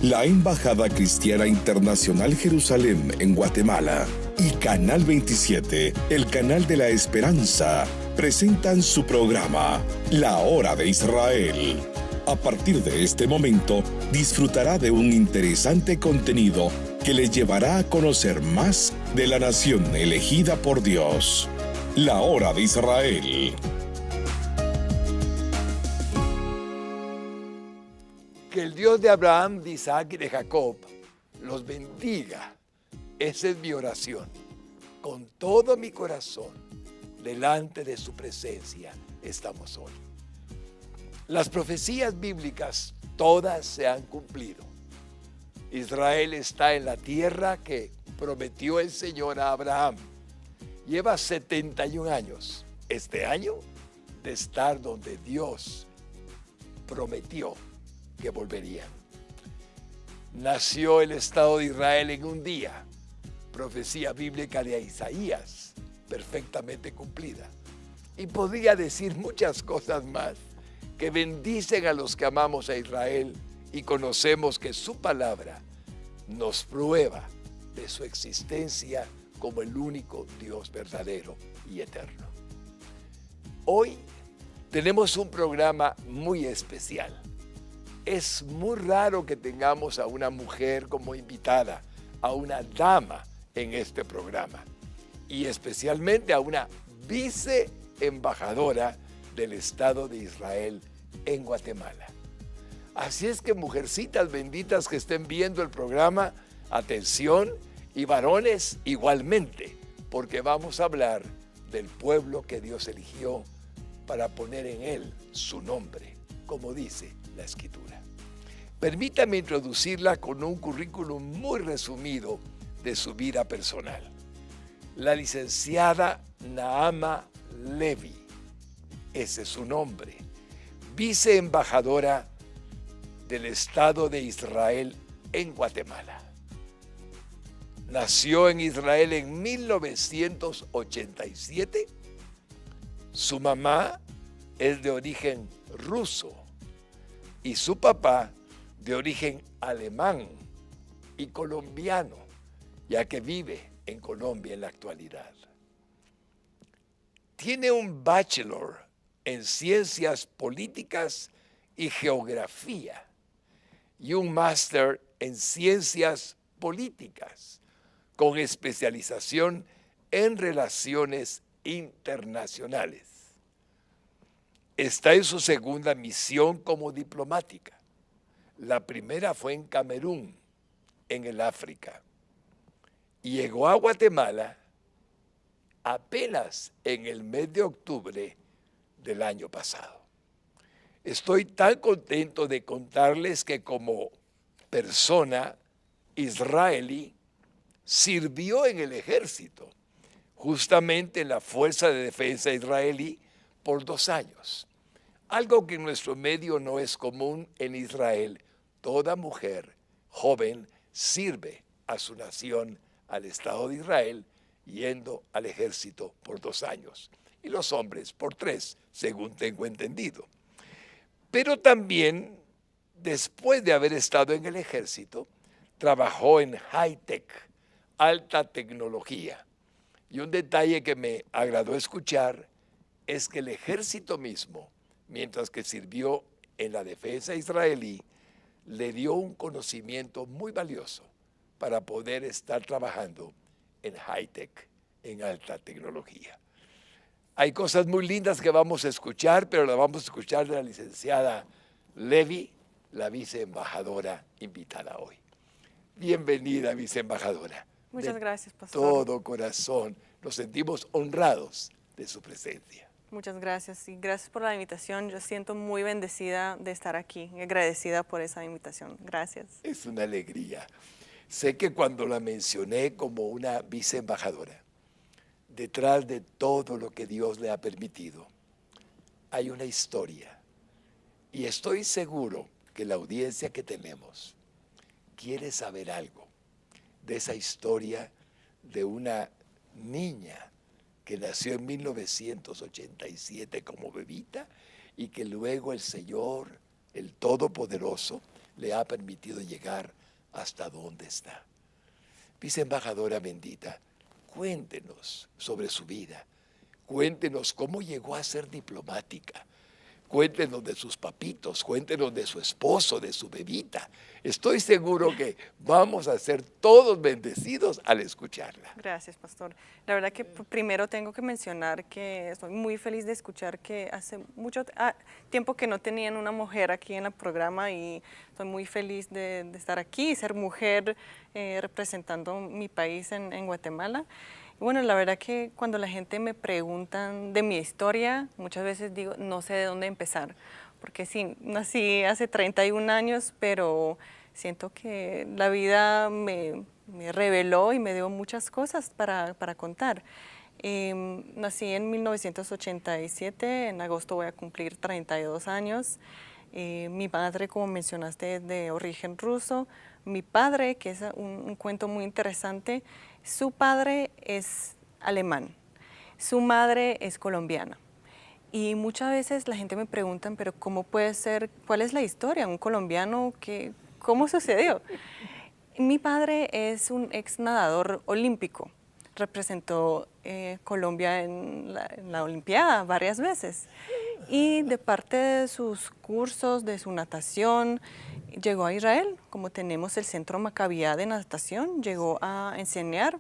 la Embajada Cristiana Internacional Jerusalén en Guatemala y Canal 27, el canal de la esperanza, presentan su programa, La Hora de Israel. A partir de este momento, disfrutará de un interesante contenido que le llevará a conocer más de la nación elegida por Dios. La Hora de Israel. Que el Dios de Abraham, de Isaac y de Jacob los bendiga. Esa es mi oración. Con todo mi corazón, delante de su presencia, estamos hoy. Las profecías bíblicas todas se han cumplido. Israel está en la tierra que prometió el Señor a Abraham. Lleva 71 años, este año, de estar donde Dios prometió que volverían. Nació el Estado de Israel en un día, profecía bíblica de Isaías, perfectamente cumplida. Y podría decir muchas cosas más que bendicen a los que amamos a Israel y conocemos que su palabra nos prueba de su existencia como el único Dios verdadero y eterno. Hoy tenemos un programa muy especial. Es muy raro que tengamos a una mujer como invitada, a una dama en este programa, y especialmente a una viceembajadora del Estado de Israel en Guatemala. Así es que, mujercitas benditas que estén viendo el programa, atención, y varones igualmente, porque vamos a hablar del pueblo que Dios eligió para poner en él su nombre, como dice la Escritura. Permítame introducirla con un currículum muy resumido de su vida personal. La licenciada Naama Levi, ese es su nombre, viceembajadora del Estado de Israel en Guatemala. Nació en Israel en 1987. Su mamá es de origen ruso y su papá de origen alemán y colombiano, ya que vive en Colombia en la actualidad. Tiene un bachelor en ciencias políticas y geografía y un máster en ciencias políticas con especialización en relaciones internacionales. Está en su segunda misión como diplomática. La primera fue en Camerún, en el África. Y llegó a Guatemala apenas en el mes de octubre del año pasado. Estoy tan contento de contarles que como persona israelí sirvió en el ejército, justamente en la Fuerza de Defensa israelí, por 2 años. Algo que en nuestro medio no es común en Israel. Toda mujer joven sirve a su nación, al Estado de Israel, yendo al ejército por 2 años. Y los hombres por 3, según tengo entendido. Pero también, después de haber estado en el ejército, trabajó en high-tech, alta tecnología. Y un detalle que me agradó escuchar es que el ejército mismo, mientras que sirvió en la defensa israelí, le dio un conocimiento muy valioso para poder estar trabajando en high-tech, en alta tecnología. Hay cosas muy lindas que vamos a escuchar, pero las vamos a escuchar de la licenciada Levi, la viceembajadora invitada hoy. Bienvenida, viceembajadora. Muchas gracias, pastor. Todo corazón, nos sentimos honrados de su presencia. Muchas gracias y gracias por la invitación. Yo siento muy bendecida de estar aquí y agradecida por esa invitación. Gracias. Es una alegría. Sé que cuando la mencioné como una viceembajadora, detrás de todo lo que Dios le ha permitido, hay una historia. Y estoy seguro que la audiencia que tenemos quiere saber algo de esa historia de una niña que nació en 1987 como bebita y que luego el Señor, el Todopoderoso, le ha permitido llegar hasta donde está. Viceembajadora bendita, cuéntenos sobre su vida, cuéntenos cómo llegó a ser diplomática, cuéntenos de sus papitos, cuéntenos de su esposo, de su bebita. Estoy seguro que vamos a ser todos bendecidos al escucharla. Gracias, pastor. La verdad que primero tengo que mencionar que estoy muy feliz de escuchar que hace mucho tiempo que no tenían una mujer aquí en el programa y estoy muy feliz de estar aquí y ser mujer representando mi país en Guatemala. Y bueno, la verdad que cuando la gente me pregunta de mi historia, muchas veces digo, no sé de dónde empezar, porque sí, nací hace 31 años, pero siento que la vida me reveló y me dio muchas cosas para contar. Nací en 1987, en agosto voy a cumplir 32 años. Mi madre, como mencionaste, es de origen ruso. Mi padre, que es un cuento muy interesante, su padre es alemán, su madre es colombiana. Y muchas veces la gente me pregunta, pero ¿cómo puede ser? ¿Cuál es la historia? ¿Un colombiano? ¿Cómo sucedió? Mi padre es un ex nadador olímpico. Representó Colombia en la Olimpiada varias veces. Y de parte de sus cursos, de su natación, llegó a Israel. Como tenemos el Centro Maccabiá de natación, llegó a enseñar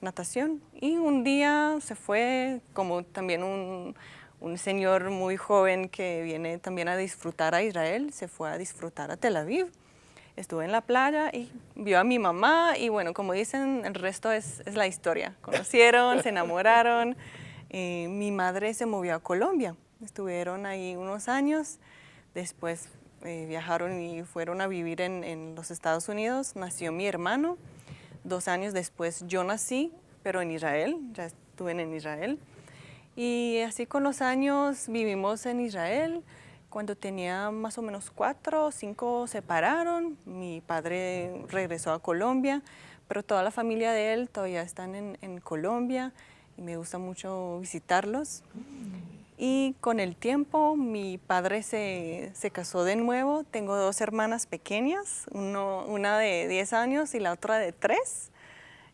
natación. Y un día se fue, como también un señor muy joven que viene también a disfrutar a Israel, se fue a disfrutar a Tel Aviv. Estuve en la playa y vio a mi mamá y bueno, como dicen, el resto es la historia. Conocieron, se enamoraron. Mi madre se movió a Colombia. Estuvieron ahí unos años. Después viajaron y fueron a vivir en los Estados Unidos. Nació mi hermano. 2 años después yo nací, pero en Israel. Ya estuve en Israel. Y así con los años vivimos en Israel. Cuando tenía más o menos 4 o 5 se separaron. Mi padre regresó a Colombia, pero toda la familia de él todavía están en Colombia y me gusta mucho visitarlos. Y con el tiempo mi padre se casó de nuevo. Tengo 2 hermanas pequeñas, una de 10 años y la otra de 3.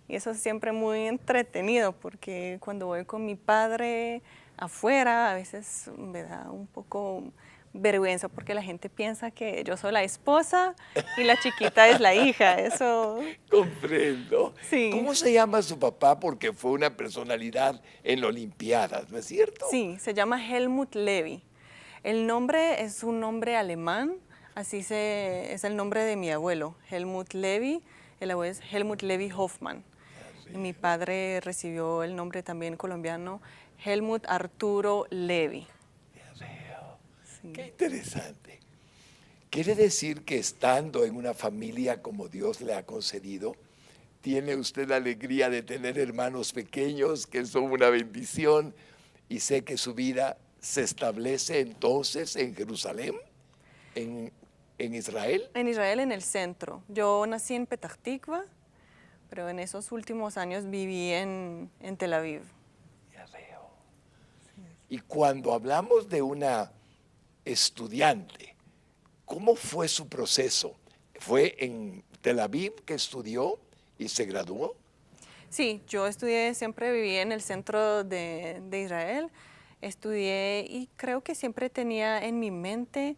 Y eso es siempre muy entretenido porque cuando voy con mi padre afuera a veces me da un poco vergüenza porque la gente piensa que yo soy la esposa y la chiquita es la hija. Eso Comprendo. sí. ¿Cómo se llama su papá? Porque fue una personalidad en la Olimpiadas, ¿no es cierto? Sí, se llama Helmut Levy. El nombre es un nombre alemán, es el nombre de mi abuelo, Helmut Levy. El abuelo es Helmut Levy Hoffmann. Y mi padre recibió el nombre también colombiano, Helmut Arturo Levy. Sí. Qué interesante. Quiere decir que estando en una familia como Dios le ha concedido, tiene usted la alegría de tener hermanos pequeños que son una bendición y sé que su vida se establece entonces en Jerusalén, en Israel. En Israel, en el centro. Yo nací en Petah Tikva, pero en esos últimos años viví en Tel Aviv. Ya veo. Y cuando hablamos de una estudiante, ¿cómo fue su proceso? ¿Fue en Tel Aviv que estudió y se graduó? Sí, yo siempre viví en el centro de Israel, estudié y creo que siempre tenía en mi mente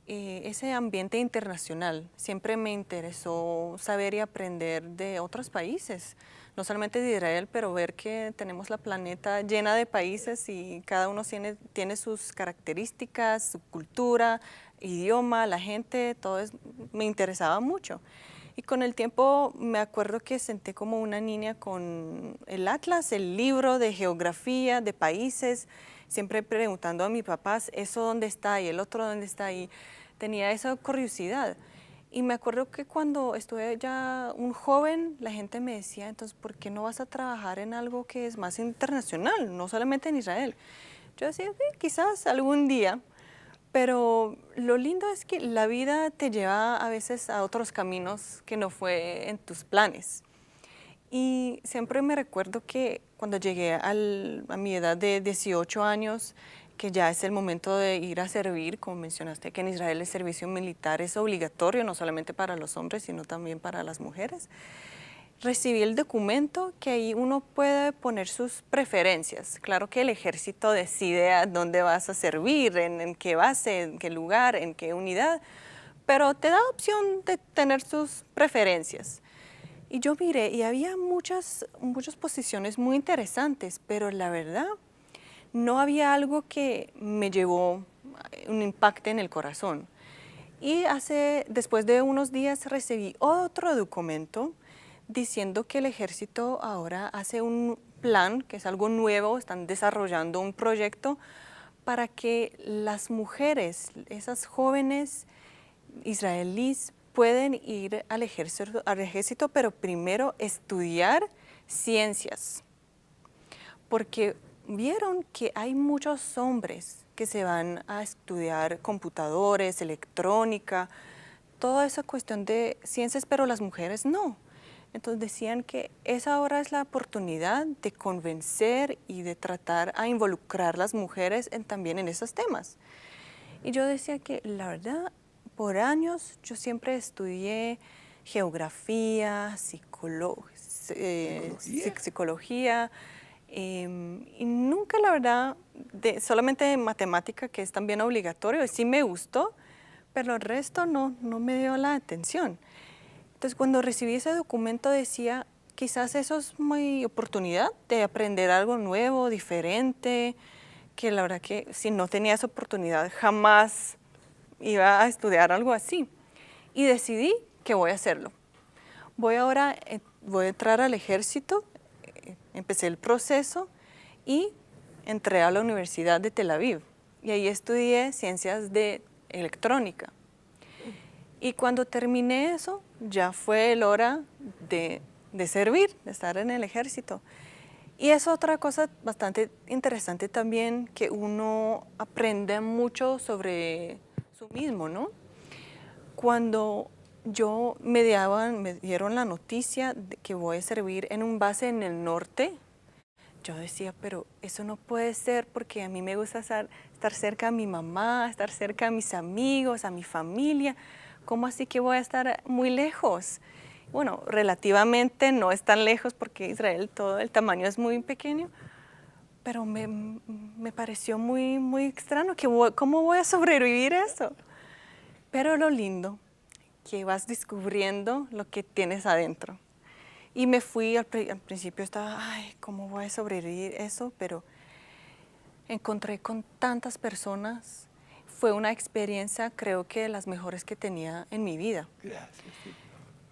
ese ambiente internacional. Siempre me interesó saber y aprender de otros países, no solamente de Israel, pero ver que tenemos la planeta llena de países y cada uno tiene sus características, su cultura, idioma, la gente, me interesaba mucho. Y con el tiempo me acuerdo que senté como una niña con el atlas, el libro de geografía, de países, siempre preguntando a mis papás, ¿eso dónde está? Y el otro dónde está. Y tenía esa curiosidad. Y me acuerdo que cuando estuve ya un joven, la gente me decía, entonces, ¿por qué no vas a trabajar en algo que es más internacional, no solamente en Israel? Yo decía, quizás algún día. Pero lo lindo es que la vida te lleva a veces a otros caminos que no fue en tus planes. Y siempre me recuerdo que cuando llegué a mi edad de 18 años, que ya es el momento de ir a servir, como mencionaste, que en Israel el servicio militar es obligatorio, no solamente para los hombres, sino también para las mujeres. Recibí el documento que ahí uno puede poner sus preferencias. Claro que el ejército decide a dónde vas a servir, en qué base, en qué lugar, en qué unidad, pero te da opción de tener sus preferencias. Y yo miré y había muchas posiciones muy interesantes, pero la verdad no había algo que me llevó un impacto en el corazón. Y después de unos días recibí otro documento diciendo que el ejército ahora hace un plan, que es algo nuevo, están desarrollando un proyecto para que las mujeres, esas jóvenes israelíes, pueden ir al ejército, pero primero estudiar ciencias, porque vieron que hay muchos hombres que se van a estudiar computadores, electrónica, toda esa cuestión de ciencias, pero las mujeres no. Entonces decían que esa ahora es la oportunidad de convencer y de tratar a involucrar a las mujeres también en esos temas. Y yo decía que la verdad, por años yo siempre estudié geografía, psicología, y nunca la verdad, solamente matemática, que es también obligatorio, y sí me gustó, pero el resto no me dio la atención. Entonces, cuando recibí ese documento decía, quizás eso es mi oportunidad de aprender algo nuevo, diferente, que la verdad que si no tenía esa oportunidad jamás iba a estudiar algo así. Y decidí que voy a hacerlo. Voy a entrar al ejército, empecé el proceso y entré a la Universidad de Tel Aviv. Y ahí estudié ciencias de electrónica. Y cuando terminé eso, ya fue la hora de servir, de estar en el ejército. Y es otra cosa bastante interesante también, que uno aprende mucho sobre su mismo, ¿no? Cuando me dieron la noticia de que voy a servir en un base en el norte, yo decía, pero eso no puede ser, porque a mí me gusta estar cerca a mi mamá, estar cerca a mis amigos, a mi familia. ¿Cómo así que voy a estar muy lejos? Bueno, relativamente no es tan lejos porque Israel todo el tamaño es muy pequeño, pero me pareció muy, muy extraño. ¿Cómo voy a sobrevivir eso? Pero lo lindo, que vas descubriendo lo que tienes adentro. Y me fui, al principio estaba, ay, ¿cómo voy a sobrevivir eso? Pero encontré con tantas personas. Fue una experiencia, creo que de las mejores que tenía en mi vida. Gracias.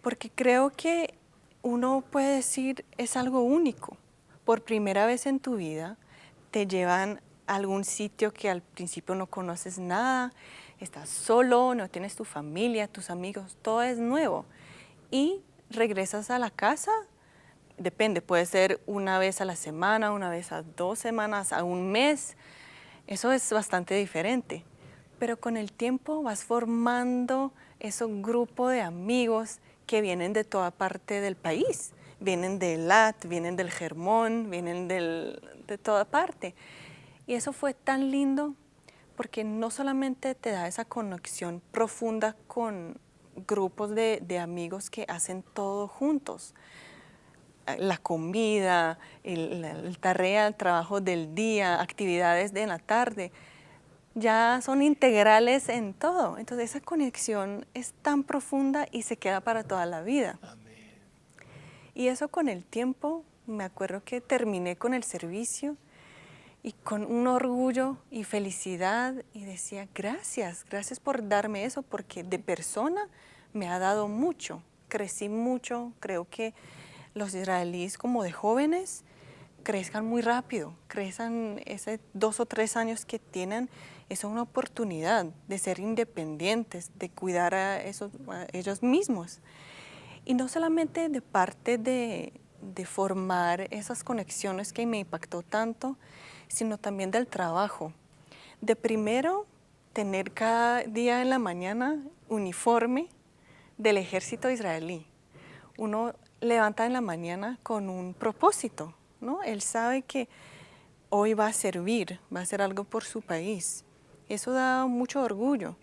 Porque creo que uno puede decir, es algo único. Por primera vez en tu vida te llevan a algún sitio que al principio no conoces nada, estás solo, no tienes tu familia, tus amigos, todo es nuevo. Y regresas a la casa, depende, puede ser una vez a la semana, una vez a 2 semanas, a un mes. Eso es bastante diferente. Pero con el tiempo vas formando ese grupo de amigos que vienen de toda parte del país. Vienen de Eilat, vienen del Hermón, vienen de toda parte. Y eso fue tan lindo porque no solamente te da esa conexión profunda con grupos de amigos que hacen todo juntos. La comida, el tarea, el trabajo del día, actividades de la tarde, ya son integrales en todo. Entonces esa conexión es tan profunda y se queda para toda la vida. Amén. Y eso con el tiempo, me acuerdo que terminé con el servicio y con un orgullo y felicidad y decía, gracias por darme eso, porque de persona me ha dado mucho, crecí mucho. Creo que los israelíes como de jóvenes crezcan muy rápido, crezcan ese 2 o 3 años que tienen, es una oportunidad de ser independientes, de cuidar a ellos mismos. Y no solamente de parte de formar esas conexiones que me impactó tanto, sino también del trabajo. De primero, tener cada día en la mañana uniforme del ejército israelí. Uno levanta en la mañana con un propósito, ¿no? Él sabe que hoy va a servir, va a hacer algo por su país. Eso da mucho orgullo.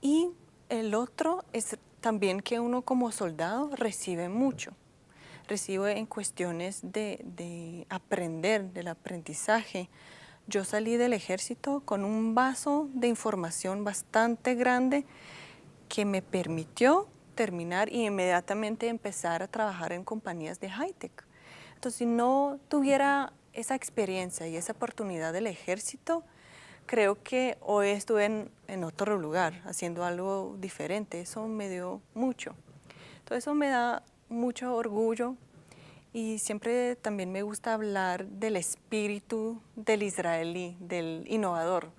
Y el otro es también que uno como soldado recibe mucho. Recibe en cuestiones de aprender, del aprendizaje. Yo salí del ejército con un vaso de información bastante grande que me permitió terminar y inmediatamente empezar a trabajar en compañías de high-tech. Entonces, si no tuviera esa experiencia y esa oportunidad del ejército, creo que hoy estuve en otro lugar, haciendo algo diferente. Eso me dio mucho. Todo eso me da mucho orgullo y siempre también me gusta hablar del espíritu del israelí, del innovador.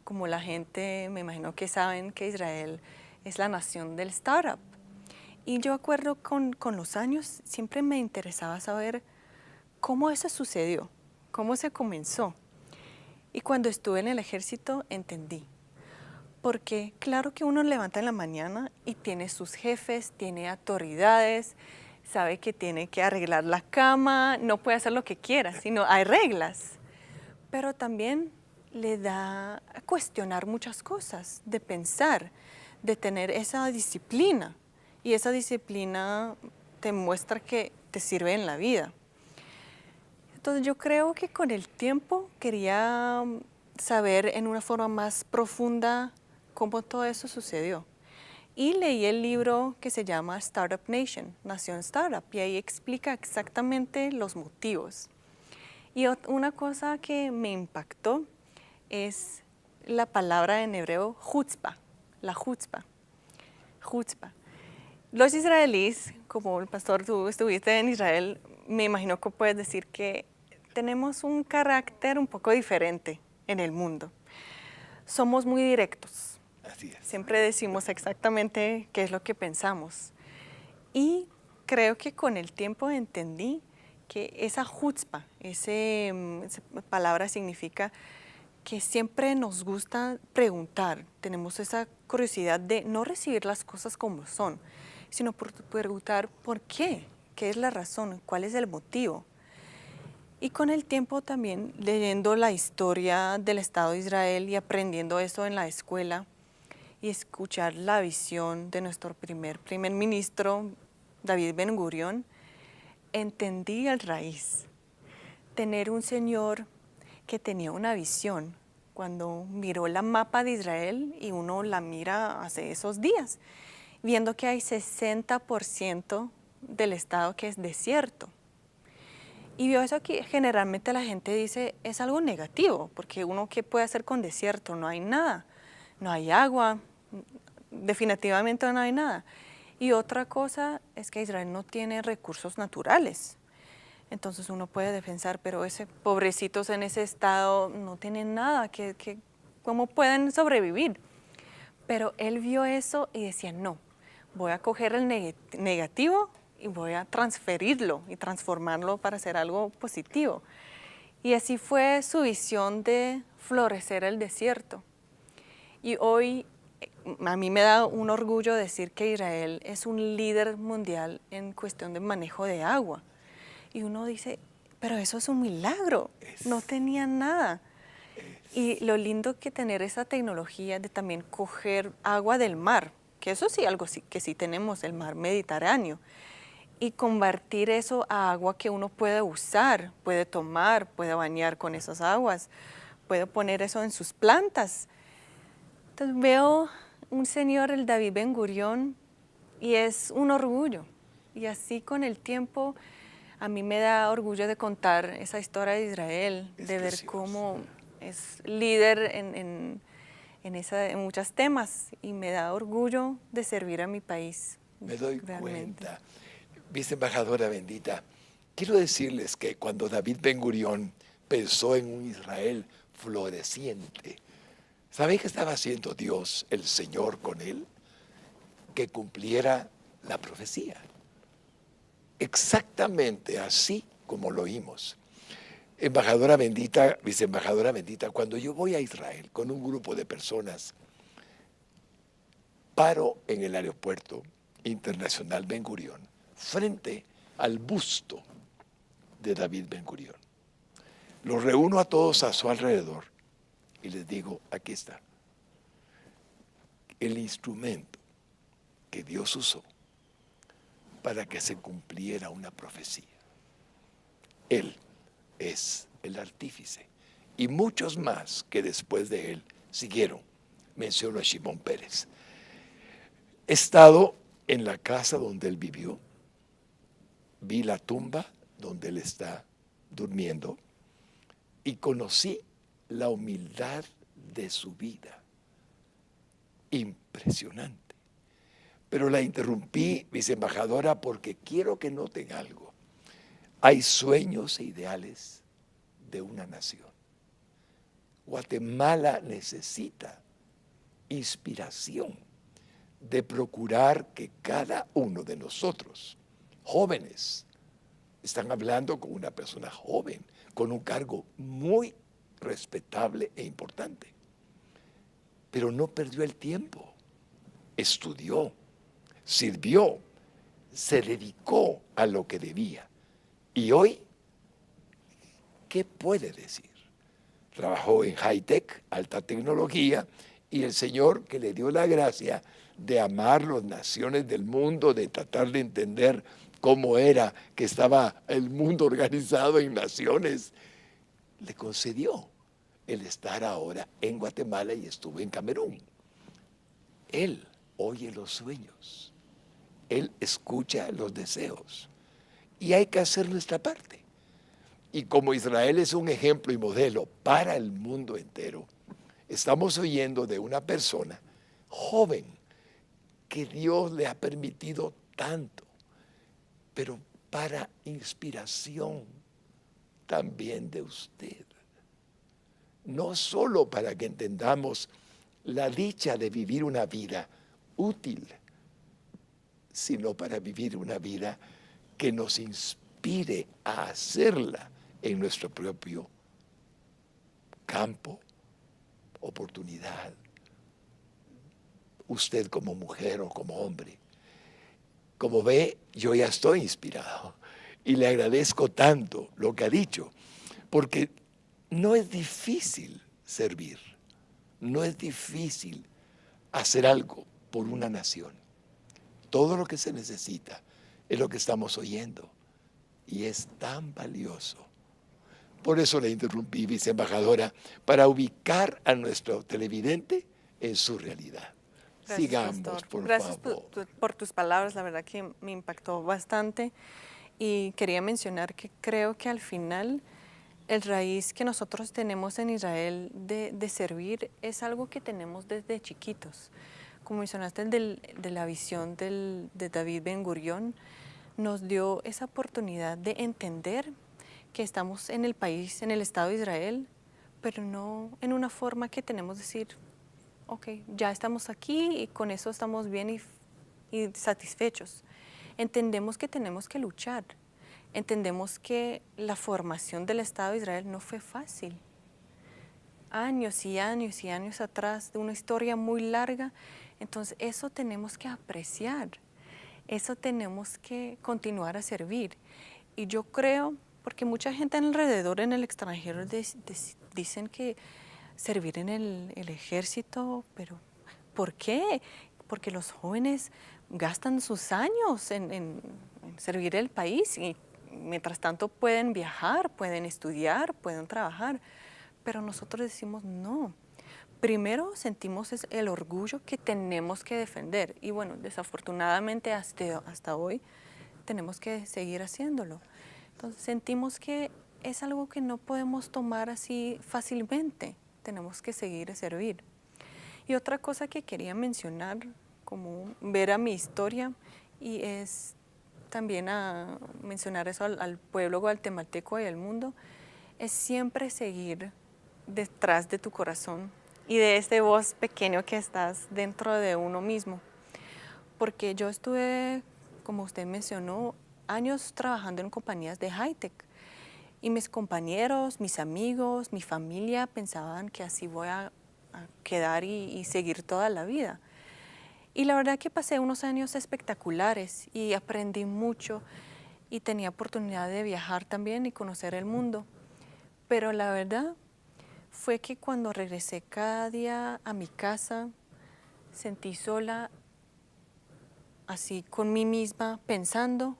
Como la gente, me imagino que saben que Israel es la nación del startup. Y yo acuerdo con los años, siempre me interesaba saber cómo eso sucedió, cómo se comenzó. Y cuando estuve en el ejército entendí. Porque claro que uno levanta en la mañana y tiene sus jefes, tiene autoridades, sabe que tiene que arreglar la cama, no puede hacer lo que quiera, sino hay reglas. Pero también le da a cuestionar muchas cosas, de pensar, de tener esa disciplina. Y esa disciplina te muestra que te sirve en la vida. Entonces yo creo que con el tiempo quería saber en una forma más profunda cómo todo eso sucedió. Y leí el libro que se llama Startup Nation, Nación Startup, y ahí explica exactamente los motivos. Y una cosa que me impactó es la palabra en hebreo chutzpah, la chutzpah. Los israelíes, como el pastor, tú estuviste en Israel, me imagino que puedes decir que tenemos un carácter un poco diferente en el mundo. Somos muy directos. Así es. Siempre decimos exactamente qué es lo que pensamos. Y creo que con el tiempo entendí que esa chutzpah, esa palabra significa que siempre nos gusta preguntar, tenemos esa curiosidad de no recibir las cosas como son, sino preguntar por qué es la razón, cuál es el motivo. Y con el tiempo también leyendo la historia del Estado de Israel y aprendiendo eso en la escuela y escuchar la visión de nuestro primer ministro, David Ben Gurión, entendí el raíz. Tener un señor que tenía una visión cuando miró la mapa de Israel y uno la mira hace esos días, viendo que hay 60% del estado que es desierto. Y vio eso que generalmente la gente dice es algo negativo, porque uno ¿qué puede hacer con desierto? No hay nada, no hay agua, definitivamente no hay nada. Y otra cosa es que Israel no tiene recursos naturales. Entonces uno puede pensar, pero ese pobrecitos en ese estado no tienen nada, ¿cómo pueden sobrevivir? Pero él vio eso y decía, no, voy a coger el negativo y voy a transferirlo y transformarlo para hacer algo positivo. Y así fue su visión de florecer el desierto. Y hoy a mí me da un orgullo decir que Israel es un líder mundial en cuestión de manejo de agua. Y uno dice, pero eso es un milagro, no tenía nada. Y lo lindo que tener esa tecnología de también coger agua del mar, que eso sí, algo que sí tenemos, el mar Mediterráneo, y convertir eso a agua que uno puede usar, puede tomar, puede bañar con esas aguas, puede poner eso en sus plantas. Entonces veo un señor, el David Ben Gurión, y es un orgullo. Y así con el tiempo a mí me da orgullo de contar esa historia de Israel, de ver cómo es líder en muchos temas y me da orgullo de servir a mi país. Me doy cuenta. Viceembajadora bendita, quiero decirles que cuando David Ben Gurión pensó en un Israel floreciente, ¿saben qué estaba haciendo Dios, el Señor, con él? Que cumpliera la profecía. Exactamente así como lo oímos. Embajadora bendita, viceembajadora bendita, cuando yo voy a Israel con un grupo de personas, paro en el aeropuerto internacional Ben Gurión, frente al busto de David Ben Gurión. Los reúno a todos a su alrededor y les digo, aquí está, el instrumento que Dios usó para que se cumpliera una profecía. Él es el artífice. Y muchos más que después de él siguieron. Menciono a Shimón Pérez. He estado en la casa donde él vivió. Vi la tumba donde él está durmiendo. Y conocí la humildad de su vida. Impresionante. Pero la interrumpí, viceembajadora, porque quiero que noten algo. Hay sueños e ideales de una nación. Guatemala necesita inspiración de procurar que cada uno de nosotros, jóvenes, están hablando con una persona joven, con un cargo muy respetable e importante, pero no perdió el tiempo, estudió, sirvió, se dedicó a lo que debía. Y hoy, ¿qué puede decir? Trabajó en high-tech, alta tecnología, y el Señor que le dio la gracia de amar las naciones del mundo, de tratar de entender cómo era que estaba el mundo organizado en naciones, le concedió el estar ahora en Guatemala y estuvo en Camerún. Él oye los sueños, él escucha los deseos y hay que hacer nuestra parte. Y como Israel es un ejemplo y modelo para el mundo entero, estamos oyendo de una persona joven que Dios le ha permitido tanto, pero para inspiración también de usted. No solo para que entendamos la dicha de vivir una vida útil, sino para vivir una vida que nos inspire a hacerla en nuestro propio campo, oportunidad. Usted como mujer o como hombre. Como ve, yo ya estoy inspirado y le agradezco tanto lo que ha dicho, porque no es difícil servir, no es difícil hacer algo por una nación. Todo lo que se necesita es lo que estamos oyendo y es tan valioso. Por eso le interrumpí, viceembajadora, para ubicar a nuestro televidente en su realidad. Gracias, Sigamos, pastor. por Gracias favor. por tus palabras, la verdad que me impactó bastante. Y quería mencionar que creo que al final el raíz que nosotros tenemos en Israel de servir es algo que tenemos desde chiquitos. Como mencionaste, de la visión de David Ben Gurión, nos dio esa oportunidad de entender que estamos en el país, en el Estado de Israel, pero no en una forma que tenemos que decir, ok, ya estamos aquí y con eso estamos bien y satisfechos. Entendemos que tenemos que luchar. Entendemos que la formación del Estado de Israel no fue fácil. Años y años y años atrás, de una historia muy larga. Entonces, eso tenemos que apreciar. Eso tenemos que continuar a servir. Y yo creo, porque mucha gente alrededor en el extranjero dicen que servir en el ejército, pero ¿por qué? Porque los jóvenes gastan sus años en servir el país y mientras tanto pueden viajar, pueden estudiar, pueden trabajar, pero nosotros decimos no. Primero sentimos el orgullo que tenemos que defender y bueno, desafortunadamente hasta hoy tenemos que seguir haciéndolo. Entonces sentimos que es algo que no podemos tomar así fácilmente, tenemos que seguir a servir. Y otra cosa que quería mencionar, como ver a mi historia, y es también a mencionar eso al pueblo guatemalteco y al mundo, es siempre seguir detrás de tu corazón y de ese voz pequeño que estás dentro de uno mismo. Porque yo estuve, como usted mencionó, años trabajando en compañías de high-tech. Y mis compañeros, mis amigos, mi familia pensaban que así voy a quedar y seguir toda la vida. Y la verdad que pasé unos años espectaculares y aprendí mucho y tenía oportunidad de viajar también y conocer el mundo. pero la verdad fue que cuando regresé cada día a mi casa, sentí sola, así con mí misma, pensando,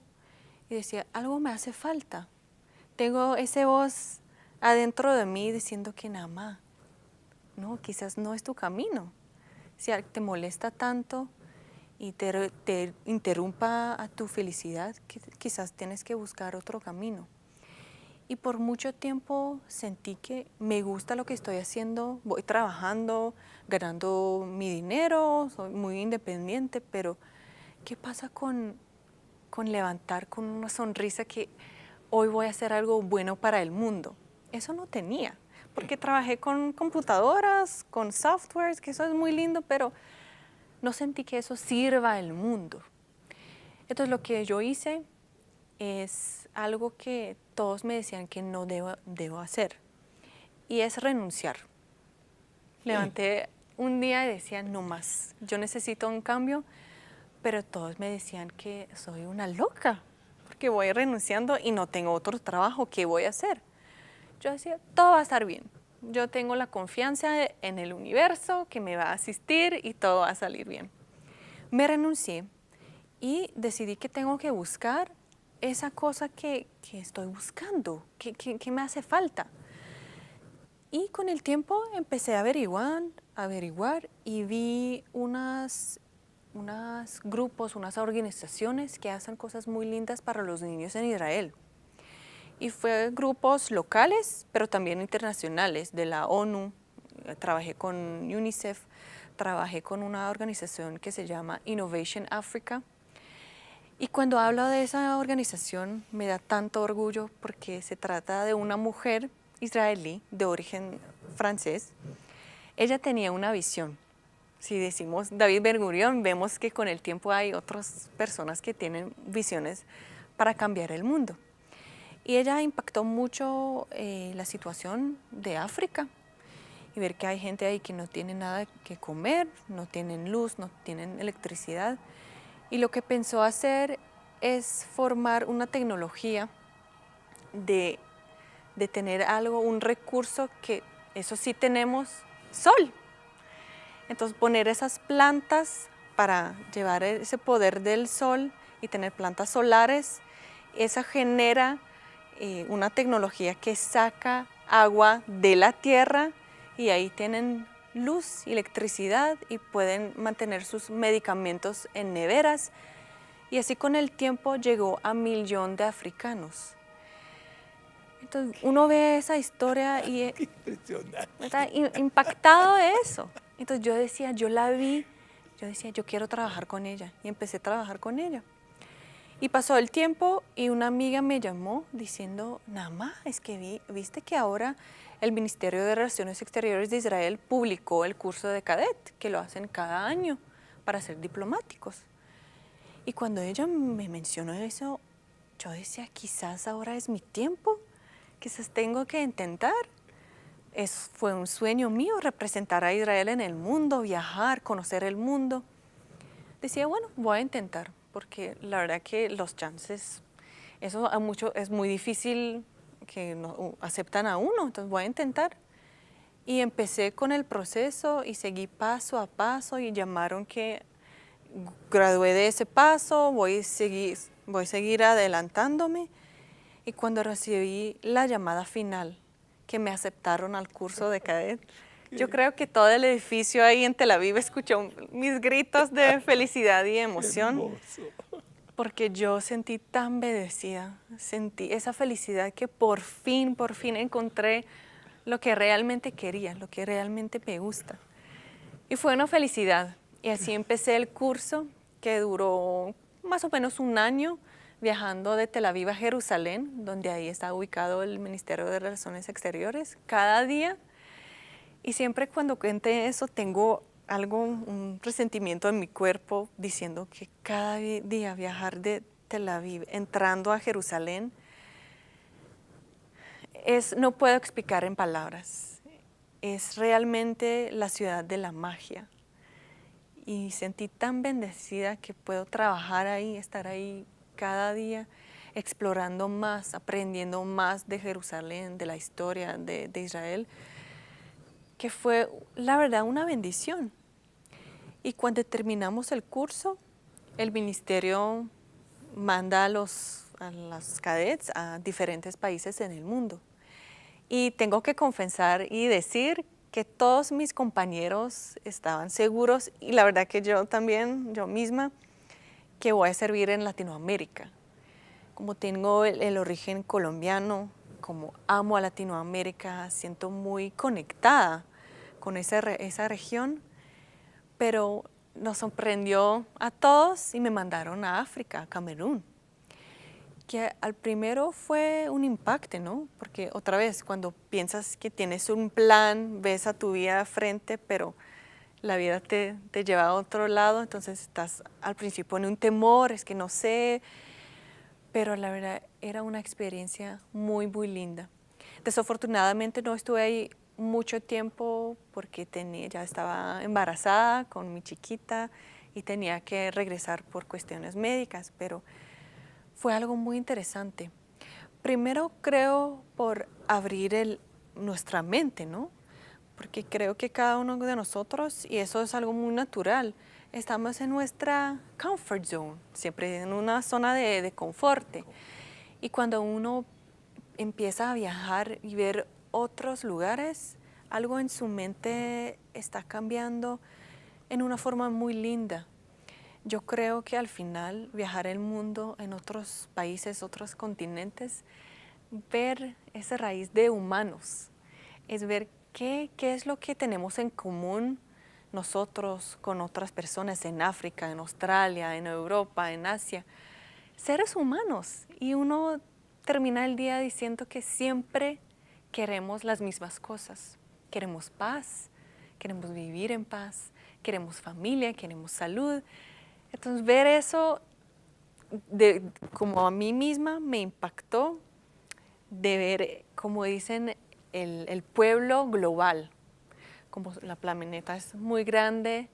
y decía, algo me hace falta. Tengo esa voz adentro de mí diciendo que nada más, no, quizás no es tu camino. Si te molesta tanto y te interrumpa a tu felicidad, quizás tienes que buscar otro camino. Y por mucho tiempo sentí que me gusta lo que estoy haciendo, voy trabajando, ganando mi dinero, soy muy independiente, pero ¿qué pasa con levantar con una sonrisa que hoy voy a hacer algo bueno para el mundo? Eso no tenía, porque trabajé con computadoras, con softwares, que eso es muy lindo, pero no sentí que eso sirva al mundo. Entonces lo que yo hice es algo que todos me decían que no debo hacer, y es renunciar. Levanté un día y decía, no más, yo necesito un cambio, pero todos me decían que soy una loca, porque voy renunciando y no tengo otro trabajo, ¿qué voy a hacer? Yo decía, todo va a estar bien, yo tengo la confianza en el universo que me va a asistir y todo va a salir bien. Me renuncié y decidí que tengo que buscar esa cosa que estoy buscando, que me hace falta. Y con el tiempo empecé a averiguar y vi unos grupos, unas organizaciones que hacen cosas muy lindas para los niños en Israel. Y fue grupos locales, pero también internacionales, de la ONU. Trabajé con UNICEF, trabajé con una organización que se llama Innovation Africa. Y cuando hablo de esa organización me da tanto orgullo porque se trata de una mujer israelí de origen francés. Ella tenía una visión. Si decimos David Ben Gurión, vemos que con el tiempo hay otras personas que tienen visiones para cambiar el mundo. Y ella impactó mucho la situación de África y ver que hay gente ahí que no tiene nada que comer, no tienen luz, no tienen electricidad. Y lo que pensó hacer es formar una tecnología de tener un recurso que, eso sí tenemos, sol. Entonces poner esas plantas para llevar ese poder del sol y tener plantas solares, esa genera una tecnología que saca agua de la tierra y ahí tienen luz, electricidad y pueden mantener sus medicamentos en neveras. Y así con el tiempo llegó a 1 millón de africanos. Entonces uno ve esa historia y está impactado de eso. Entonces yo decía, yo la vi, yo decía, yo quiero trabajar con ella. Y empecé a trabajar con ella. Y pasó el tiempo y una amiga me llamó diciendo, Nama, es que viste que ahora el Ministerio de Relaciones Exteriores de Israel publicó el curso de cadet, que lo hacen cada año para ser diplomáticos. Y cuando ella me mencionó eso, yo decía, quizás ahora es mi tiempo, quizás tengo que intentar. Fue un sueño mío representar a Israel en el mundo, viajar, conocer el mundo. Decía, bueno, voy a intentar, porque la verdad que los chances, eso es muy difícil que no aceptan a uno, entonces voy a intentar. Y empecé con el proceso y seguí paso a paso y llamaron que gradué de ese paso, voy a seguir adelantándome. Y cuando recibí la llamada final, que me aceptaron al curso de cadet, yo creo que todo el edificio ahí en Tel Aviv escuchó mis gritos de felicidad y emoción, porque yo sentí tan bendecida, sentí esa felicidad que por fin encontré lo que realmente quería, lo que realmente me gusta. Y fue una felicidad. Y así empecé el curso, que duró más o menos 1 año, viajando de Tel Aviv a Jerusalén, donde ahí está ubicado el Ministerio de Relaciones Exteriores, cada día. Y siempre cuando cuente eso tengo un resentimiento en mi cuerpo diciendo que cada día viajar de Tel Aviv, entrando a Jerusalén, no puedo explicar en palabras. Es realmente la ciudad de la magia. Y sentí tan bendecida que puedo trabajar ahí, estar ahí cada día. explorando más, aprendiendo más de Jerusalén, de la historia de Israel, que fue, la verdad, una bendición. Y cuando terminamos el curso, el ministerio manda a los cadets a diferentes países en el mundo. Y tengo que confesar y decir que todos mis compañeros estaban seguros, y la verdad que yo también, yo misma, que voy a servir en Latinoamérica. Como tengo el origen colombiano, como amo a Latinoamérica, siento muy conectada con esa región, pero nos sorprendió a todos y me mandaron a África, a Camerún, que al primero fue un impacto, ¿no? Porque otra vez, cuando piensas que tienes un plan, ves a tu vida frente, pero la vida te lleva a otro lado, entonces estás al principio en un temor, es que no sé, pero la verdad era una experiencia muy, muy linda. Desafortunadamente no estuve ahí mucho tiempo porque ya estaba embarazada con mi chiquita y tenía que regresar por cuestiones médicas, pero fue algo muy interesante. Primero creo por abrir nuestra mente, ¿no? Porque creo que cada uno de nosotros, y eso es algo muy natural, estamos en nuestra comfort zone, siempre en una zona de confort. Y cuando uno empieza a viajar y ver otros lugares, algo en su mente está cambiando en una forma muy linda. Yo creo que al final viajar el mundo en otros países, otros continentes, ver esa raíz de humanos, es ver qué es lo que tenemos en común nosotros con otras personas en África, en Australia, en Europa, en Asia. Seres humanos. Y uno termina el día diciendo que siempre queremos las mismas cosas. Queremos paz, queremos vivir en paz, queremos familia, queremos salud. Entonces ver eso, como a mí misma me impactó, de ver, como dicen, el pueblo global. Como la planeta es muy grande,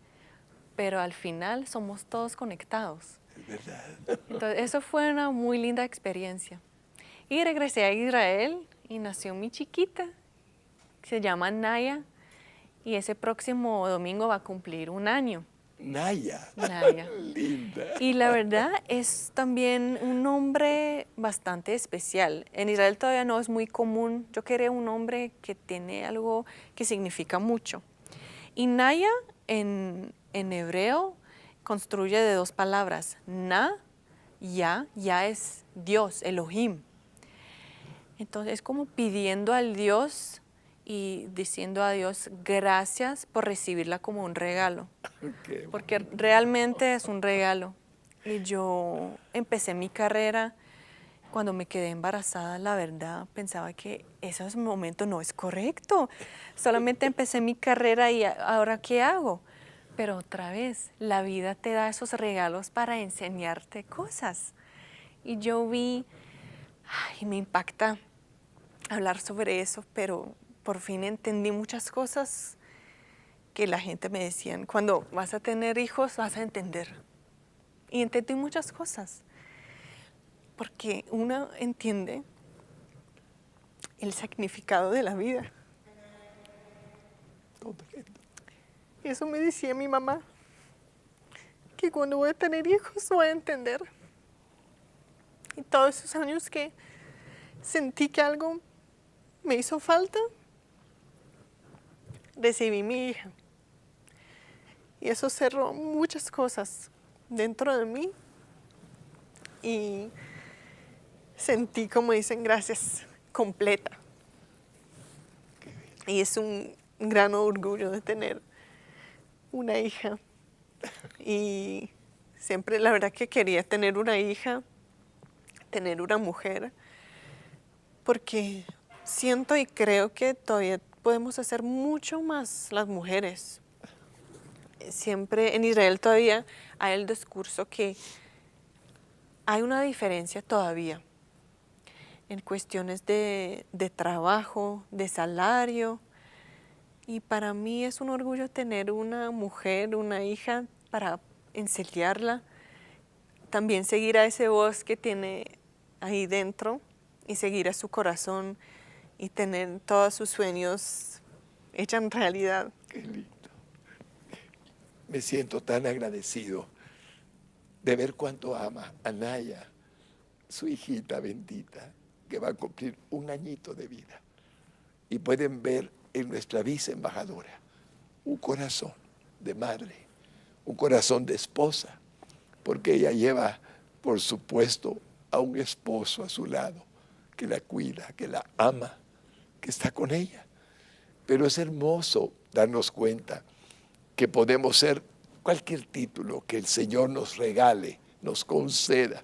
pero al final somos todos conectados. Es verdad. Entonces, eso fue una muy linda experiencia. Y regresé a Israel y nació mi chiquita, que se llama Naya, y ese próximo domingo va a cumplir 1 año. Naya. Naya. Linda. Y la verdad es también un nombre bastante especial. En Israel todavía no es muy común. Yo quería un nombre que tiene algo que significa mucho. Y Naya en hebreo construye de 2 palabras. Na, ya es Dios, Elohim. Entonces es como pidiendo al Dios y diciendo a Dios gracias por recibirla como un regalo. Okay. Porque realmente es un regalo. Y yo empecé mi carrera, cuando me quedé embarazada, la verdad, pensaba que ese momento no es correcto. Solamente empecé mi carrera y ahora ¿qué hago? Pero otra vez, la vida te da esos regalos para enseñarte cosas. Y yo vi, y me impacta hablar sobre eso, pero por fin entendí muchas cosas que la gente me decía, cuando vas a tener hijos vas a entender. Y entendí muchas cosas, porque uno entiende el significado de la vida. Y eso me decía mi mamá, que cuando voy a tener hijos voy a entender. Y todos esos años que sentí que algo me hizo falta, recibí mi hija. Y eso cerró muchas cosas dentro de mí. Y sentí, como dicen, gracias, completa. Y es un gran orgullo de tener una hija. Y siempre, la verdad que quería tener una hija, tener una mujer, porque siento y creo que todavía podemos hacer mucho más las mujeres. Siempre en Israel todavía hay el discurso que hay una diferencia todavía en cuestiones de trabajo, de salario. Y para mí es un orgullo tener una mujer, una hija, para enseñarla. También seguir a ese voz que tiene ahí dentro y seguir a su corazón y tener todos sus sueños hechos en realidad. Qué lindo. Me siento tan agradecido de ver cuánto ama a Naya, su hijita bendita, que va a cumplir 1 añito de vida. Y pueden ver en nuestra viceembajadora un corazón de madre, un corazón de esposa, porque ella lleva, por supuesto, a un esposo a su lado, que la cuida, que la ama, que está con ella. Pero es hermoso darnos cuenta que podemos ser cualquier título que el Señor nos regale, nos conceda,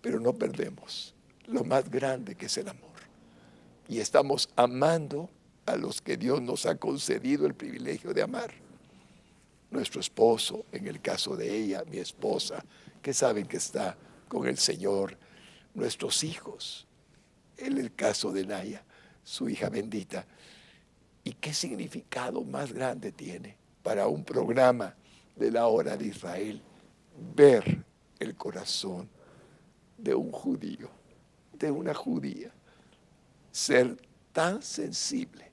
pero no perdemos lo más grande que es el amor. Y estamos amando a los que Dios nos ha concedido el privilegio de amar. Nuestro esposo, en el caso de ella, mi esposa, que saben que está con el Señor. Nuestros hijos, en el caso de Naya, su hija bendita. ¿Y qué significado más grande tiene para un programa de la Hora de Israel ver el corazón de un judío, de una judía, ser tan sensible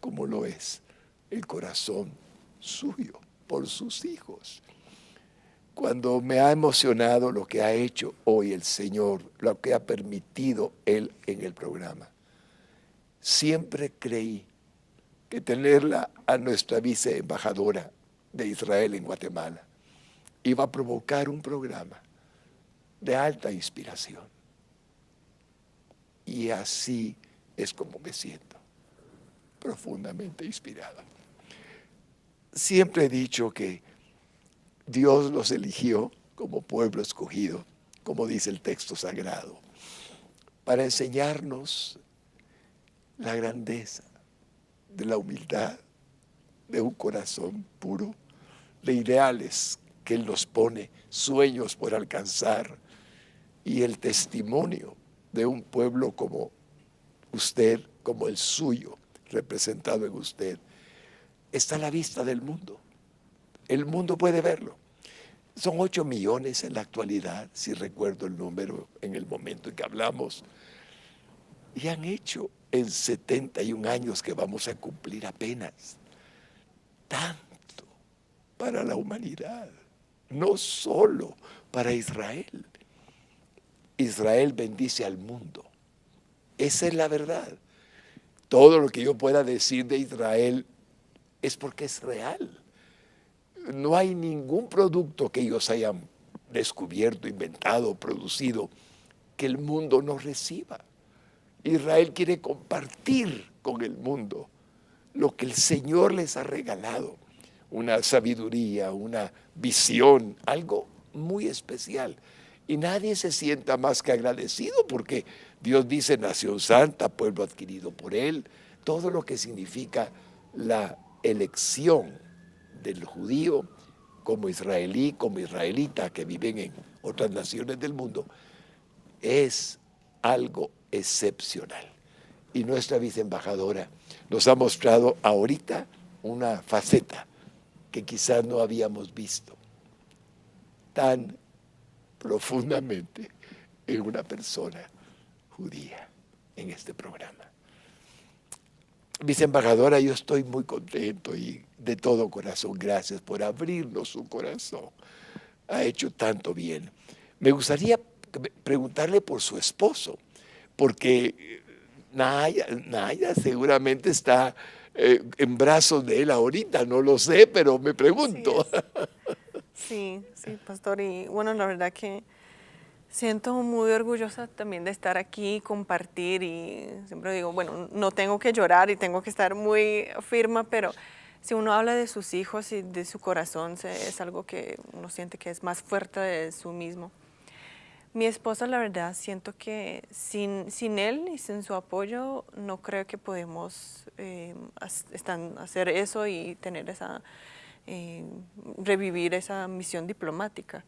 como lo es el corazón suyo por sus hijos? Cuando me ha emocionado lo que ha hecho hoy el Señor, lo que ha permitido Él en el programa, siempre creí que tenerla a nuestra viceembajadora de Israel en Guatemala iba a provocar un programa de alta inspiración. Y así es como me siento, profundamente inspirado. Siempre he dicho que Dios los eligió como pueblo escogido, como dice el texto sagrado, para enseñarnos la grandeza de la humildad, de un corazón puro, de ideales que Él nos pone, sueños por alcanzar, y el testimonio de un pueblo como usted, como el suyo, representado en usted, está a la vista del mundo. El mundo puede verlo. Son 8 millones en la actualidad, si recuerdo el número en el momento en que hablamos, y han hecho en 71 años que vamos a cumplir apenas tanto para la humanidad, no solo para Israel. Israel bendice al mundo. Esa es la verdad. Todo lo que yo pueda decir de Israel es porque es real. No hay ningún producto que ellos hayan descubierto, inventado, producido, que el mundo no reciba. Israel quiere compartir con el mundo lo que el Señor les ha regalado, una sabiduría, una visión, algo muy especial. Y nadie se sienta más que agradecido porque Dios dice nación santa, pueblo adquirido por Él, todo lo que significa la elección del judío como israelí, como israelita que viven en otras naciones del mundo, es algo excepcional. Y nuestra viceembajadora nos ha mostrado ahorita una faceta que quizás no habíamos visto tan profundamente en una persona judía en este programa. Viceembajadora, yo estoy muy contento y de todo corazón, gracias por abrirnos su corazón. Ha hecho tanto bien. Me gustaría preguntarle por su esposo, porque Naya seguramente está en brazos de él ahorita, no lo sé, pero me pregunto. Sí, pastor. Y bueno, la verdad que siento muy orgullosa también de estar aquí, compartir, y siempre digo, bueno, no tengo que llorar y tengo que estar muy firme, pero si uno habla de sus hijos y de su corazón, es algo que uno siente que es más fuerte de su mismo. Mi esposo, la verdad, siento que sin él y sin su apoyo, no creo que podemos hacer eso y tener revivir esa misión diplomática.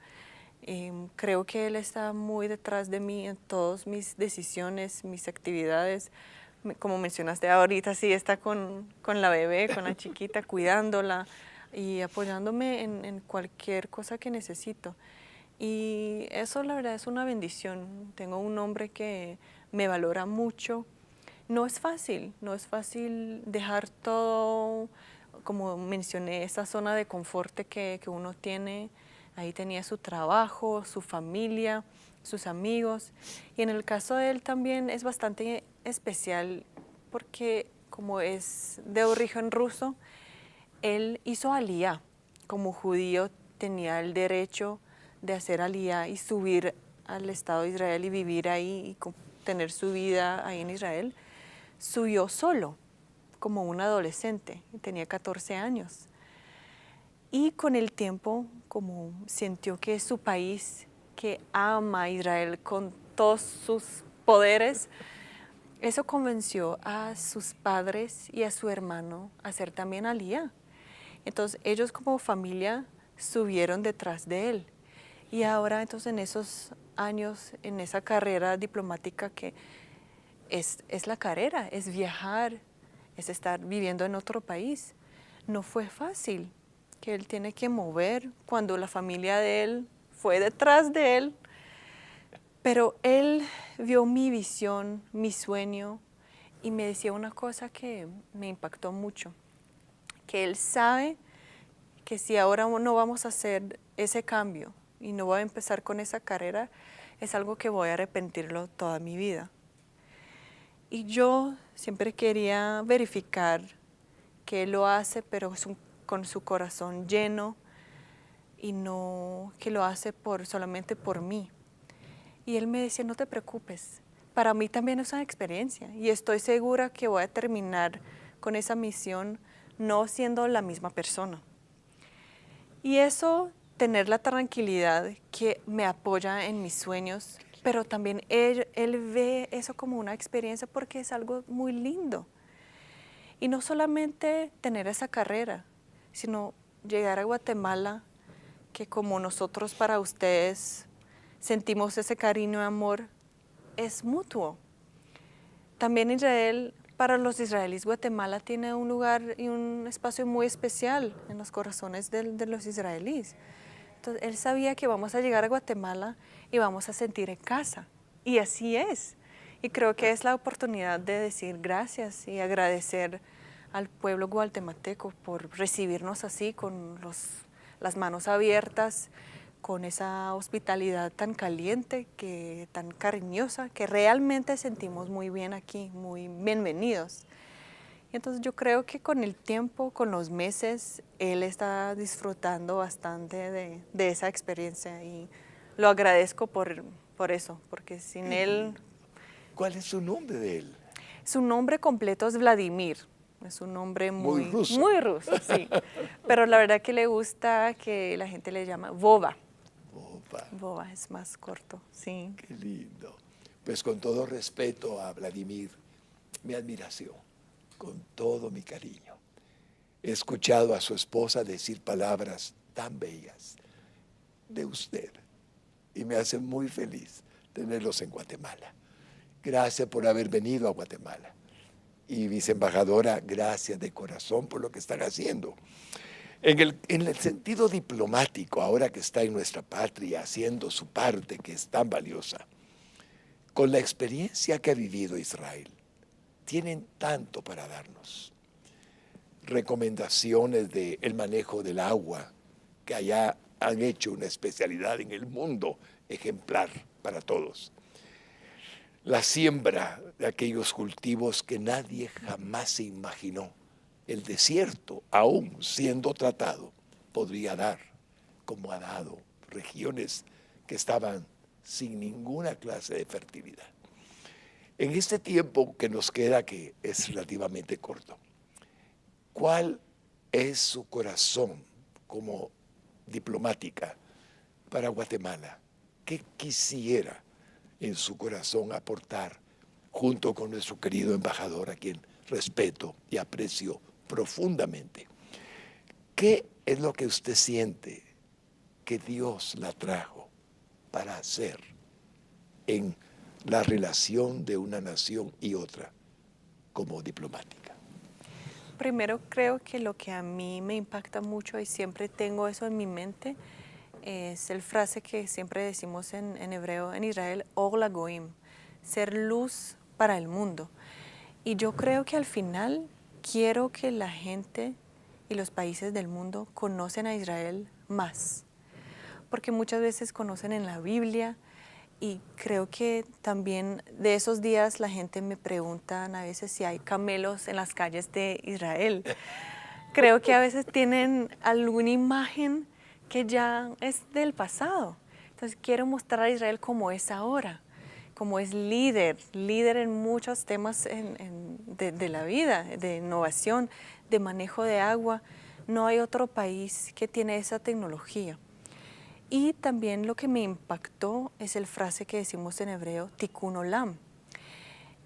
Creo que él está muy detrás de mí en todas mis decisiones, mis actividades. Como mencionaste ahorita, sí, está con la bebé, con la chiquita, cuidándola y apoyándome en cualquier cosa que necesito. Y eso la verdad es una bendición. Tengo un hombre que me valora mucho. No es fácil dejar todo, como mencioné, esa zona de confort que uno tiene. Ahí tenía su trabajo, su familia, sus amigos. Y en el caso de él también es bastante especial porque como es de origen ruso, él hizo aliyá. Como judío tenía el derecho de hacer aliyá y subir al Estado de Israel y vivir ahí y tener su vida ahí en Israel. Subió solo, como un adolescente, tenía 14 años. Y con el tiempo, como sintió que es su país, que ama a Israel con todos sus poderes, eso convenció a sus padres y a su hermano a hacer también aliyá. Entonces ellos como familia subieron detrás de él. Y ahora entonces en esos años, en esa carrera diplomática que es la carrera, es viajar, es estar viviendo en otro país. No fue fácil, que él tiene que mover cuando la familia de él fue detrás de él. Pero él vio mi visión, mi sueño, y me decía una cosa que me impactó mucho, que él sabe que si ahora no vamos a hacer ese cambio y no voy a empezar con esa carrera, es algo que voy a arrepentirlo toda mi vida. Y yo siempre quería verificar que él lo hace, pero con su corazón lleno y no que lo hace solamente por mí. Y él me decía, no te preocupes, para mí también es una experiencia y estoy segura que voy a terminar con esa misión no siendo la misma persona. Y eso, tener la tranquilidad que me apoya en mis sueños, pero también él ve eso como una experiencia porque es algo muy lindo. Y no solamente tener esa carrera, sino llegar a Guatemala, que como nosotros para ustedes sentimos ese cariño y amor, es mutuo. También Israel, para los israelíes, Guatemala tiene un lugar y un espacio muy especial en los corazones de los israelíes. Entonces, él sabía que vamos a llegar a Guatemala y vamos a sentir en casa. Y así es. Y creo que es la oportunidad de decir gracias y agradecer al pueblo guatemalteco por recibirnos así, con las manos abiertas, con esa hospitalidad tan caliente, tan cariñosa, que realmente sentimos muy bien aquí, muy bienvenidos. Y entonces yo creo que con el tiempo, con los meses, él está disfrutando bastante de esa experiencia y lo agradezco por eso, porque sin él... ¿Cuál es su nombre de él? Su nombre completo es Vladimir. Es un nombre Muy ruso. muy ruso, sí. Pero la verdad que le gusta que la gente le llama Vova. Opa, Vova es más corto, sí. qué lindo. Pues con todo respeto a Vladimir, mi admiración, con todo mi cariño. He escuchado a su esposa decir palabras tan bellas de usted y me hace muy feliz tenerlos en Guatemala. Gracias por haber venido a Guatemala. Y viceembajadora, gracias de corazón por lo que están haciendo. En el sentido diplomático, ahora que está en nuestra patria haciendo su parte que es tan valiosa, con la experiencia que ha vivido Israel, tienen tanto para darnos. Recomendaciones del manejo del agua, que allá han hecho una especialidad en el mundo ejemplar para todos. La siembra de aquellos cultivos que nadie jamás se imaginó. El desierto, aún siendo tratado, podría dar, como ha dado, regiones que estaban sin ninguna clase de fertilidad. En este tiempo que nos queda, que es relativamente corto, ¿cuál es su corazón como diplomática para Guatemala? ¿Qué quisiera en su corazón aportar junto con nuestro querido embajador, a quien respeto y aprecio profundamente? ¿Qué es lo que usted siente que Dios la trajo para hacer en la relación de una nación y otra como diplomática? Primero creo que lo que a mí me impacta mucho y siempre tengo eso en mi mente es el frase que siempre decimos en hebreo, en Israel, Or LaGoim, ser luz para el mundo. Y yo creo que al final quiero que la gente y los países del mundo conocen a Israel más, porque muchas veces conocen en la Biblia y creo que también de esos días la gente me pregunta a veces si hay camelos en las calles de Israel. Creo que a veces tienen alguna imagen que ya es del pasado. Entonces quiero mostrar a Israel como es ahora, como es líder en muchos temas de la vida, de innovación, de manejo de agua. No hay otro país que tiene esa tecnología. Y también lo que me impactó es el frase que decimos en hebreo, Tikkun Olam.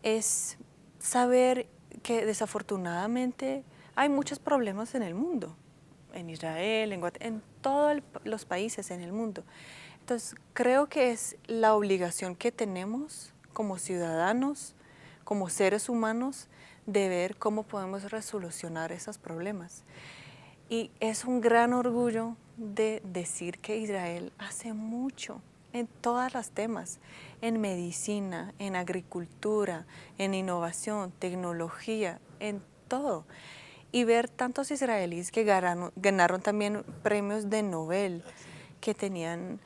Es saber que desafortunadamente hay muchos problemas en el mundo, en Israel, en todos los países en el mundo. Entonces, creo que es la obligación que tenemos como ciudadanos, como seres humanos, de ver cómo podemos resolucionar esos problemas. Y es un gran orgullo de decir que Israel hace mucho en todos los temas, en medicina, en agricultura, en innovación, tecnología, en todo. Y ver tantos israelíes que ganaron también premios de Nobel, que tenían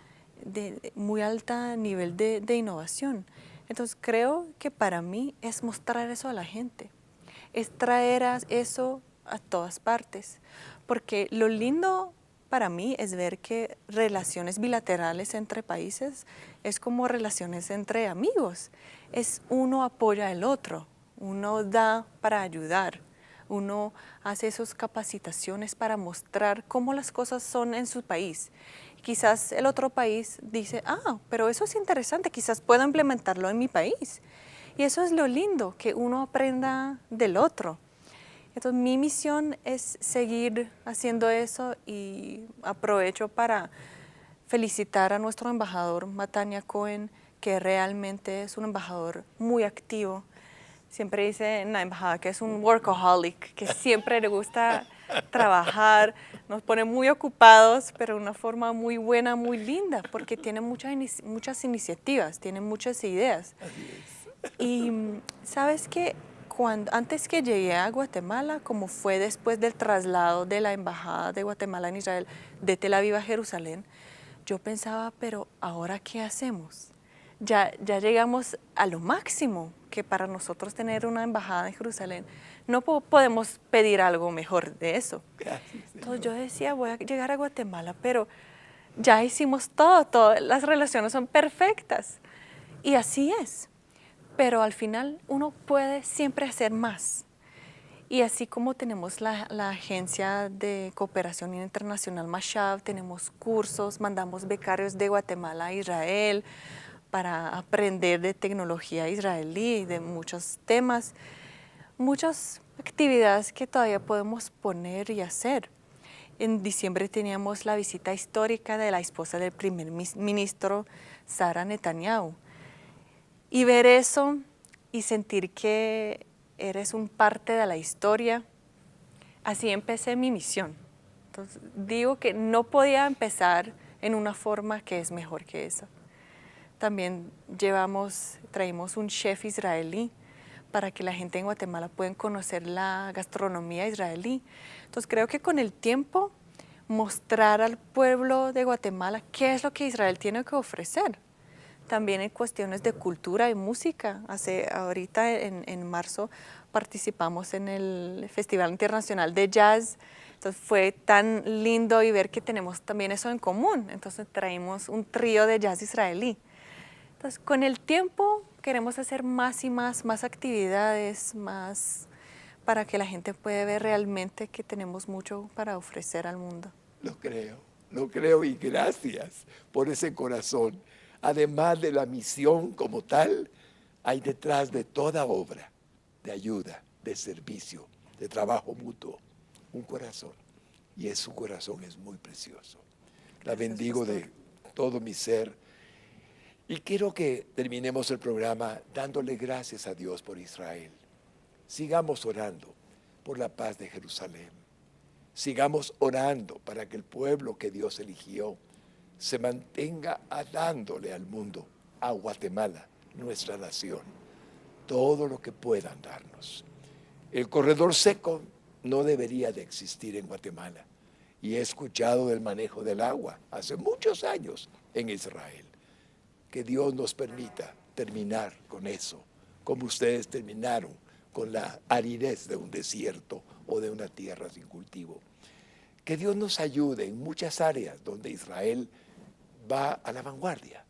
muy alto nivel de innovación. Entonces creo que para mí es mostrar eso a la gente, es traer eso a todas partes, porque lo lindo para mí es ver que relaciones bilaterales entre países es como relaciones entre amigos, es uno apoya al otro, uno da para ayudar, uno hace esas capacitaciones para mostrar cómo las cosas son en su país. Quizás el otro país dice, pero eso es interesante, quizás puedo implementarlo en mi país. Y eso es lo lindo, que uno aprenda del otro. Entonces mi misión es seguir haciendo eso y aprovecho para felicitar a nuestro embajador Matania Cohen, que realmente es un embajador muy activo. Siempre dice en la embajada que es un workaholic, que siempre le gusta trabajar, nos pone muy ocupados, pero de una forma muy buena, muy linda, porque tiene muchas iniciativas, tiene muchas ideas. Y sabes que antes que llegué a Guatemala, como fue después del traslado de la embajada de Guatemala en Israel de Tel Aviv a Jerusalén, yo pensaba, pero ¿ahora qué hacemos? Ya llegamos a lo máximo, que para nosotros tener una embajada en Jerusalén, no podemos pedir algo mejor de eso. Gracias, Entonces yo decía, voy a llegar a Guatemala, pero ya hicimos todo, las relaciones son perfectas. Y así es. Pero al final uno puede siempre hacer más. Y así como tenemos la Agencia de Cooperación Internacional Mashav, tenemos cursos, mandamos becarios de Guatemala a Israel para aprender de tecnología israelí, de muchos temas, muchas actividades que todavía podemos poner y hacer. En diciembre teníamos la visita histórica de la esposa del primer ministro, Sara Netanyahu. Y ver eso y sentir que eres un parte de la historia, así empecé mi misión. Entonces, digo que no podía empezar en una forma que es mejor que esa. También traímos un chef israelí para que la gente en Guatemala pueda conocer la gastronomía israelí. Entonces, creo que con el tiempo mostrar al pueblo de Guatemala qué es lo que Israel tiene que ofrecer. También en cuestiones de cultura y música. Ahorita en marzo participamos en el Festival Internacional de Jazz. Entonces fue tan lindo y ver que tenemos también eso en común. Entonces traímos un trío de jazz israelí. Entonces con el tiempo queremos hacer más y más actividades, más para que la gente pueda ver realmente que tenemos mucho para ofrecer al mundo. Lo creo y gracias por ese corazón. Además de la misión como tal, hay detrás de toda obra de ayuda, de servicio, de trabajo mutuo, un corazón. Y su corazón es muy precioso. La bendigo de todo mi ser. Y quiero que terminemos el programa dándole gracias a Dios por Israel. Sigamos orando por la paz de Jerusalén. Sigamos orando para que el pueblo que Dios eligió se mantenga dándole al mundo, a Guatemala, nuestra nación, todo lo que puedan darnos. El corredor seco no debería de existir en Guatemala. Y he escuchado del manejo del agua hace muchos años en Israel. Que Dios nos permita terminar con eso, como ustedes terminaron con la aridez de un desierto o de una tierra sin cultivo. Que Dios nos ayude en muchas áreas donde Israel va a la vanguardia.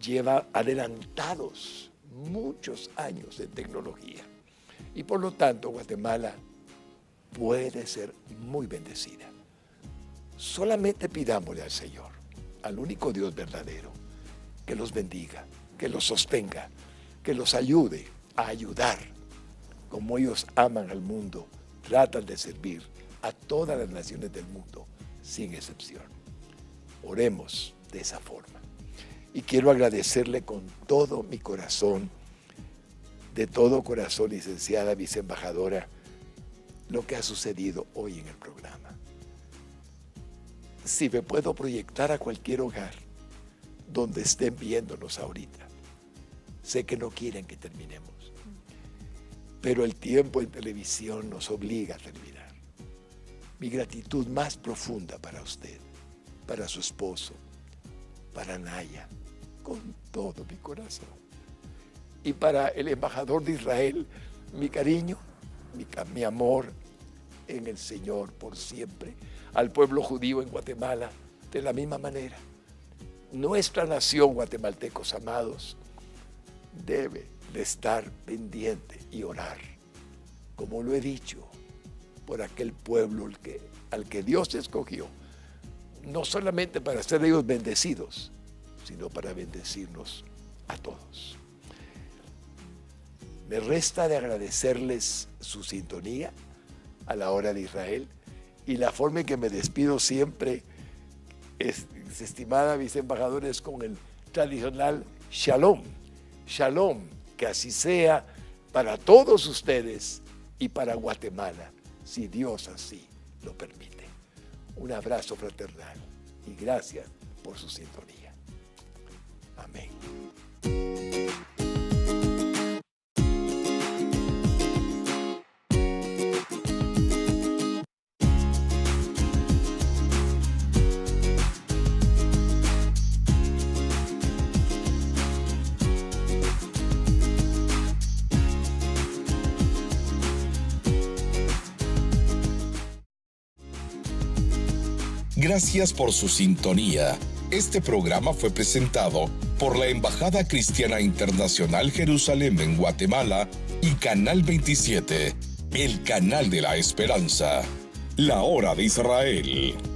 Lleva adelantados muchos años en tecnología. Y por lo tanto, Guatemala puede ser muy bendecida. Solamente pidámosle al Señor, al único Dios verdadero, que los bendiga, que los sostenga, que los ayude a ayudar, como ellos aman al mundo, tratan de servir a todas las naciones del mundo, sin excepción. Oremos de esa forma. Y quiero agradecerle con todo mi corazón, de todo corazón, licenciada viceembajadora, lo que ha sucedido hoy en el programa. Si me puedo proyectar a cualquier hogar donde estén viéndonos ahorita, sé que no quieren que terminemos, pero el tiempo en televisión nos obliga a terminar. Mi gratitud más profunda para usted, para su esposo, para Naya, con todo mi corazón. Y para el embajador de Israel, mi cariño, mi amor en el Señor por siempre. Al pueblo judío en Guatemala, de la misma manera. Nuestra nación, guatemaltecos amados, debe de estar pendiente y orar, como lo he dicho, por aquel pueblo al que Dios escogió, no solamente para ser ellos bendecidos, sino para bendecirnos a todos. Me resta de agradecerles su sintonía a la hora de Israel y la forma en que me despido siempre, estimada viceembajadora, es con el tradicional Shalom. Shalom, que así sea para todos ustedes y para Guatemala, si Dios así lo permite. Un abrazo fraternal y gracias por su sintonía. Amén. Gracias por su sintonía. Este programa fue presentado por la Embajada Cristiana Internacional Jerusalén en Guatemala y Canal 27, el canal de la esperanza. La hora de Israel.